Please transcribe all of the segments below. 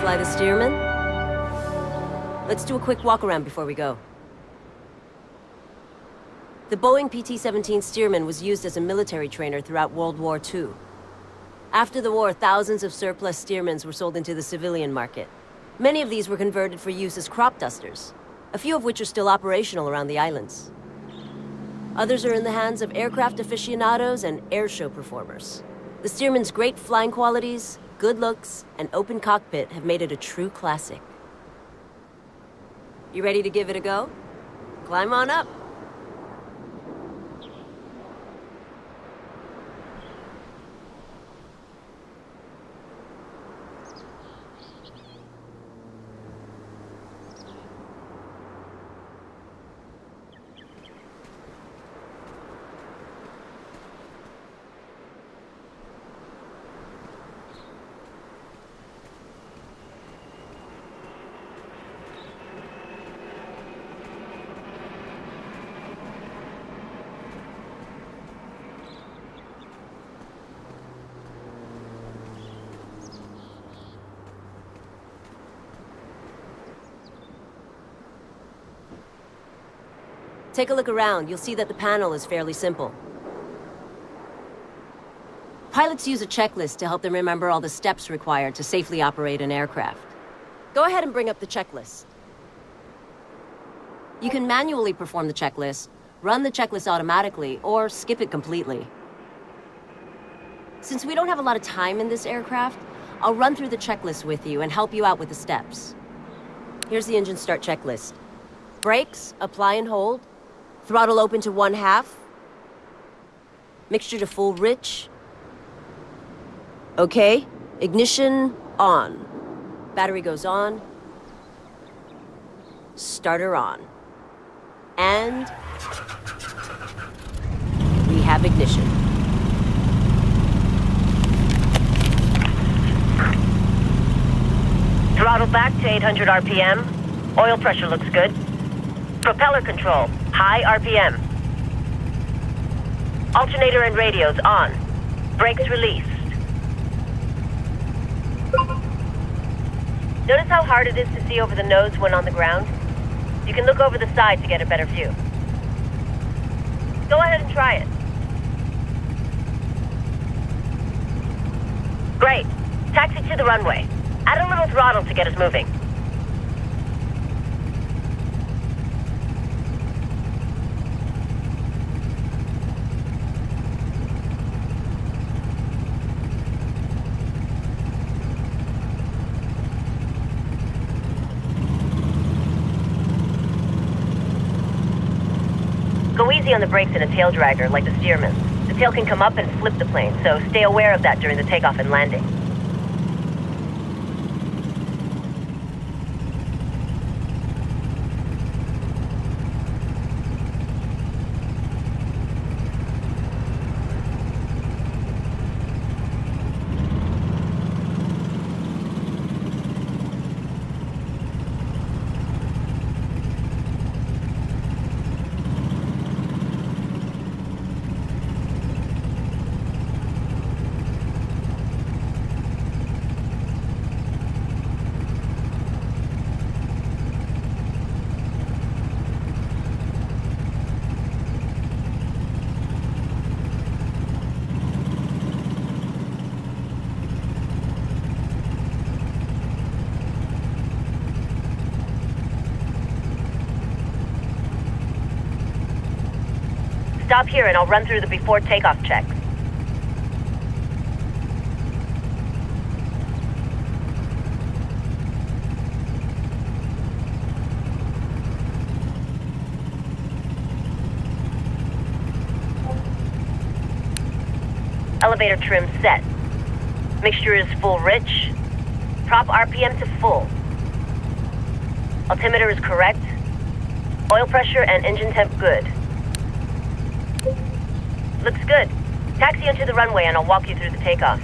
fly the Stearman? Let's do a quick walk around before we go. The Boeing PT-17 Stearman was used as a military trainer throughout World War II. After the war, thousands of surplus Stearmans were sold into the civilian market. Many of these were converted for use as crop dusters, a few of which are still operational around the islands. Others are in the hands of aircraft aficionados and airshow performers. The Stearman's great flying qualities, good looks, and open cockpit have made it a true classic. You ready to give it a go? Climb on up. Take a look around. You'll see that the panel is fairly simple. Pilots use a checklist to help them remember all the steps required to safely operate an aircraft. Go ahead and bring up the checklist. You can manually perform the checklist, run the checklist automatically, or skip it completely. Since we don't have a lot of time in this aircraft, I'll run through the checklist with you and help you out with the steps. Here's the engine start checklist. Brakes, apply and hold. Throttle open to 1/2. Mixture to full rich. Okay, ignition on. Battery goes on. Starter on. And we have ignition. Throttle back to 800 RPM. Oil pressure looks good. Propeller control, high RPM. Alternator and radios on. Brakes released. Notice how hard it is to see over the nose when on the ground? You can look over the side to get a better view. Go ahead and try it. Great. Taxi to the runway. Add a little throttle to get us moving. Go easy on the brakes in a tail dragger like the Stearman. The tail can come up and flip the plane, so stay aware of that during the takeoff and landing. Stop here and I'll run through the before takeoff checks. Elevator trim set. Mixture is full rich. Prop RPM to full. Altimeter is correct. Oil pressure and engine temp good. Looks good. Taxi onto the runway and I'll walk you through the takeoff.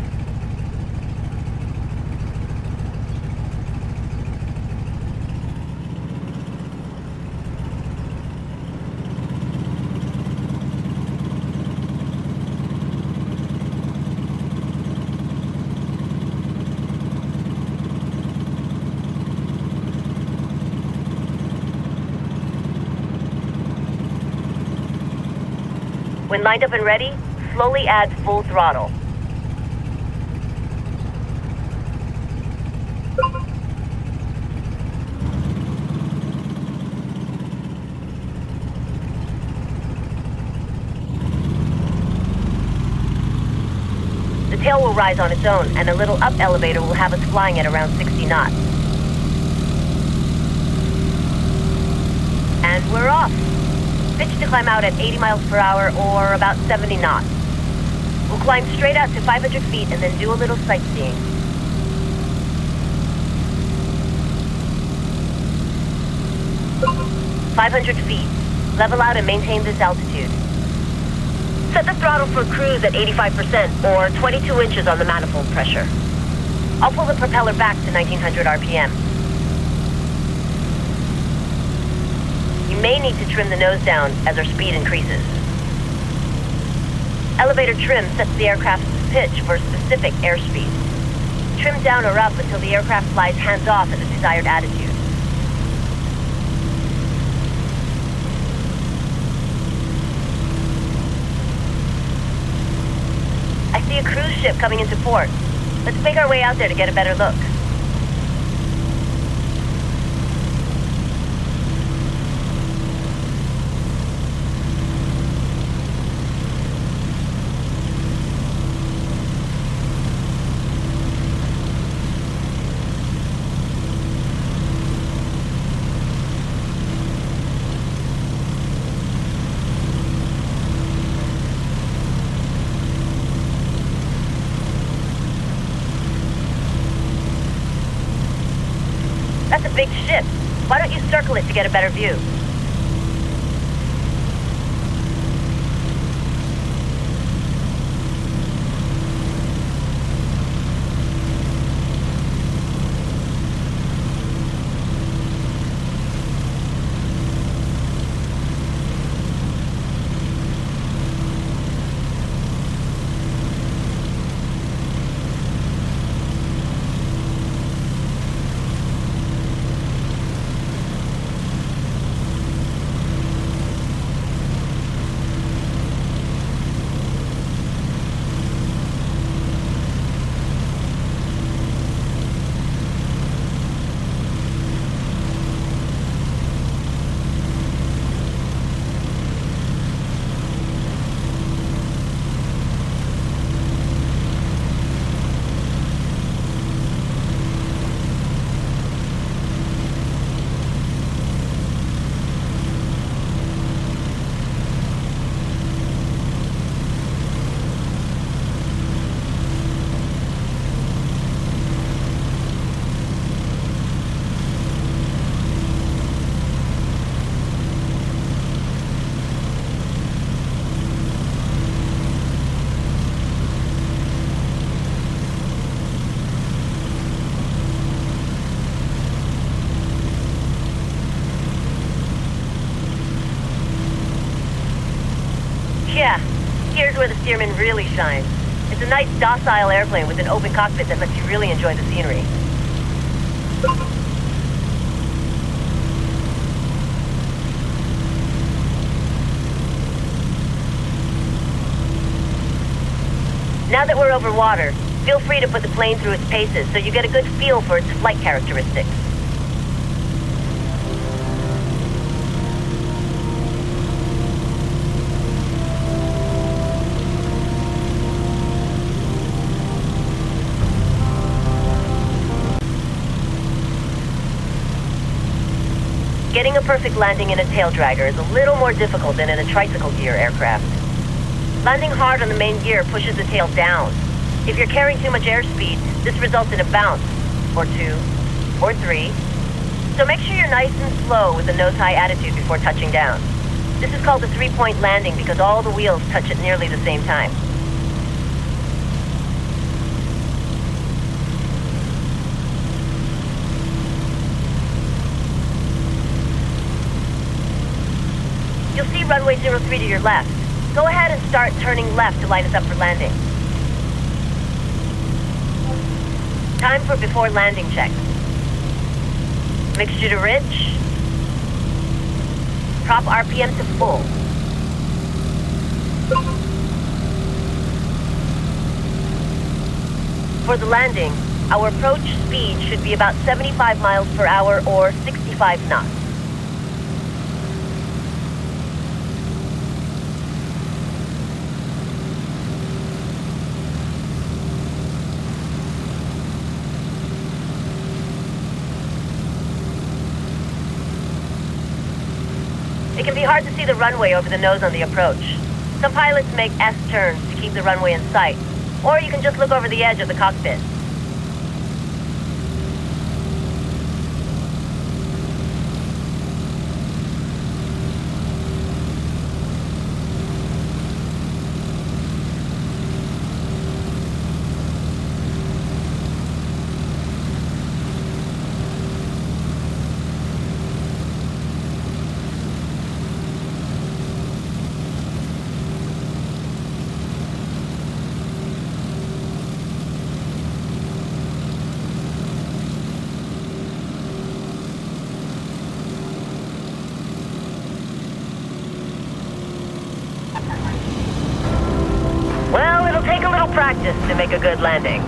When lined up and ready, slowly add full throttle. The tail will rise on its own, and a little up elevator will have us flying at around 60 knots. And we're off. Pitch to climb out at 80 miles per hour or about 70 knots. We'll climb straight out to 500 feet and then do a little sightseeing. "500 feet. Level out and maintain this altitude. Set the throttle for cruise at 85% or 22 inches on the manifold pressure. I'll pull the propeller back to 1900 RPM. You may need to trim the nose down as our speed increases. Elevator trim sets the aircraft's pitch for a specific airspeed. Trim down or up until the aircraft flies hands-off at the desired attitude. I see a cruise ship coming into port. Let's make our way out there to get a better look. That's a big ship. Why don't you circle it to get a better view? Yeah, here's where the Stearman really shines. It's a nice, docile airplane with an open cockpit that lets you really enjoy the scenery. Now that we're over water, feel free to put the plane through its paces so you get a good feel for its flight characteristics. Getting a perfect landing in a tail dragger is a little more difficult than in a tricycle gear aircraft. Landing hard on the main gear pushes the tail down. If you're carrying too much airspeed, this results in a bounce, or two, or three. So make sure you're nice and slow with a nose-high attitude before touching down. This is called a three-point landing because all the wheels touch at nearly the same time. You'll see runway 03 to your left. Go ahead and start turning left to line us up for landing. Time for before landing check. Mixture to rich. Prop RPM to full. For the landing, our approach speed should be about 75 miles per hour or 65 knots. It can be hard to see the runway over the nose on the approach. Some pilots make S-turns to keep the runway in sight, or you can just look over the edge of the cockpit. Well, it'll take a little practice to make a good landing.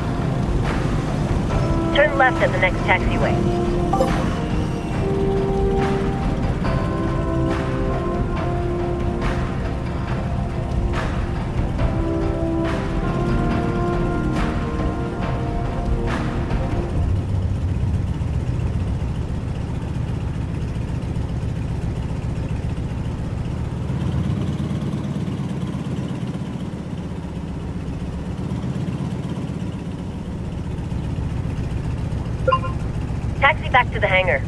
Turn left at the next taxiway. Taxi back to the hangar.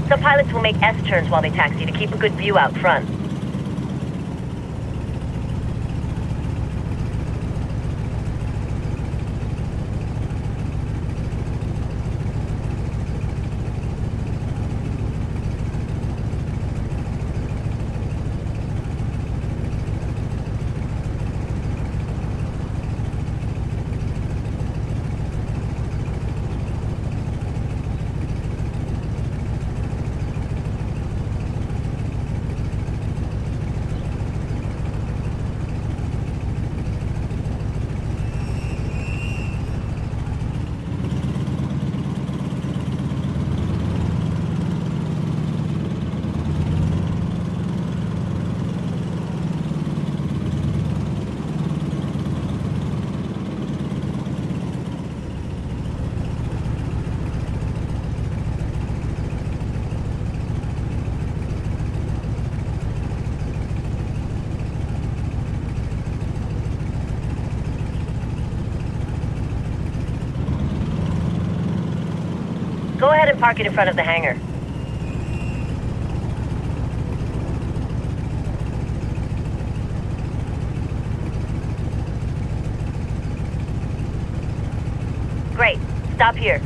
Some pilots will make S-turns while they taxi to keep a good view out front. Go ahead and park it in front of the hangar. Great. Stop here.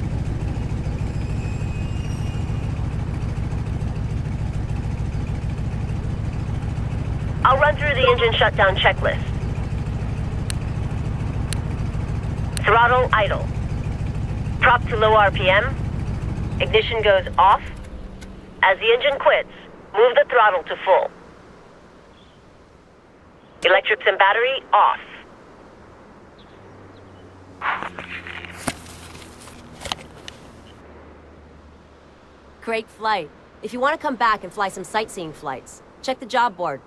I'll run through the engine shutdown checklist. Throttle idle. Prop to low RPM. Ignition goes off. As the engine quits, move the throttle to full. Electrics and battery off. Great flight. If you want to come back and fly some sightseeing flights, check the job board.